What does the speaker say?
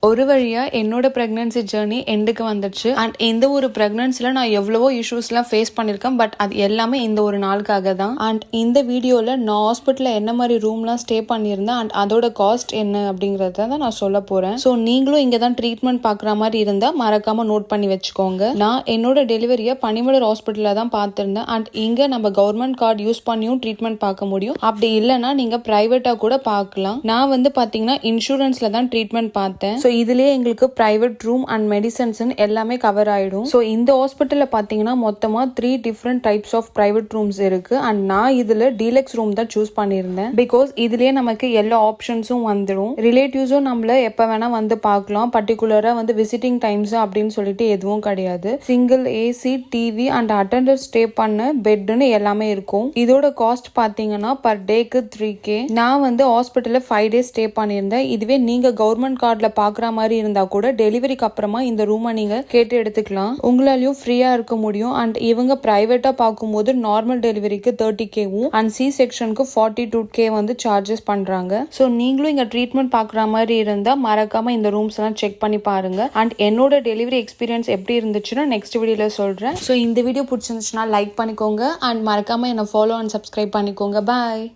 ஒரு வழியா என்னோட பிரெக்னன்சி ஜேர்னி எண்டுக்கு வந்துடுச்சு. அண்ட் இந்த ஒரு பிரெக்னன்சில நான் எவ்வளவோ இஷ்யூஸ்லாம் ஃபேஸ் பண்ணியிருக்கேன். பட் அது எல்லாமே இந்த ஒரு நாளுக்காக தான். அண்ட் இந்த வீடியோல நான் ஹாஸ்பிட்டலில் என்ன மாதிரி ரூம்லாம் ஸ்டே பண்ணியிருந்தேன் அண்ட் அதோட காஸ்ட் என்ன அப்படிங்கறத தான் நான் சொல்ல போறேன். ஸோ நீங்களும் இங்கே தான் ட்ரீட்மெண்ட் பார்க்குற மாதிரி இருந்தால் மறக்காம நோட் பண்ணி வச்சுக்கோங்க. நான் என்னோட டெலிவரியை பனிமலர் ஹாஸ்பிட்டலில் தான் பார்த்துருந்தேன். அண்ட் இங்கே நம்ம கவர்மெண்ட் கார்டு யூஸ் பண்ணியும் ட்ரீட்மெண்ட் பார்க்க முடியும். அப்படி இல்லைன்னா நீங்கள் ப்ரைவேட்டாக கூட பார்க்கலாம். நான் வந்து பார்த்தீங்கன்னா இன்சூரன்ஸில் தான் ட்ரீட்மெண்ட் பார்த்தேன். ஸோ இதுலயே எங்களுக்கு பிரைவேட் ரூம் அண்ட் மெடிசன்ஸ் எல்லாமே கவர் ஆயிடும். ஸோ இந்த ஹாஸ்பிட்டல்ல பாத்தீங்கன்னா மொத்தமா 3 different types of private rooms இருக்கு. அண்ட் நான் இதுல டீலக்ஸ் ரூம் தான் சூஸ் பண்ணியிருந்தேன். பிகாஸ் இதுலயே நமக்கு எல்லா ஆப்ஷன்ஸும் வந்துடும். ரிலேட்டிவ்ஸும் நம்மள எப்ப வேணா வந்து பார்க்கலாம். பர்டிகுலரா வந்து விசிட்டிங் டைம்ஸ் அப்படின்னு சொல்லிட்டு எதுவும் கிடையாது. Single AC, TV and attender stay பண்ண பெட்னு எல்லாமே இருக்கும். இதோட காஸ்ட் பாத்தீங்கன்னா பர் டேக்கு 3K. நான் வந்து ஹாஸ்பிட்டல்ல 5 days ஸ்டே பண்ணியிருந்தேன். இதுவே நீங்க கவர்மெண்ட் கார்டுல பாக்குற மாதிரி இருந்தா கூட டெலிவரிக்கு அப்புறமா இந்த ரூமை நீங்க கேட்டு எடுத்துக்கலாம். உங்களாலையும் ஃப்ரீயா இருக்க முடியும். அண்ட் இவங்க பிரைவேட்டா பார்க்கும்போது நார்மல் டெலிவரிக்கு 30K அண்ட் சி செக்ஷனுக்கு 42K வந்து சார்ஜஸ் பண்றாங்க. ஸோ நீங்களும் இங்க ட்ரீட்மெண்ட் பாக்குற மாதிரி இருந்தா மறக்காம இந்த ரூம்ஸ் எல்லாம் செக் பண்ணி பாருங்க. அண்ட் என்னோட டெலிவரி எக்ஸ்பீரியன்ஸ் எப்படி இருந்துச்சுன்னா நெக்ஸ்ட் வீடியோல சொல்றேன். ஸோ இந்த வீடியோ பிடிச்சிருந்துச்சுன்னா லைக் பண்ணிக்கோங்க அண்ட் மறக்காம என்ன ஃபாலோ அண்ட் சப்ஸ்கிரைப் பண்ணிக்கோங்க. பாய்.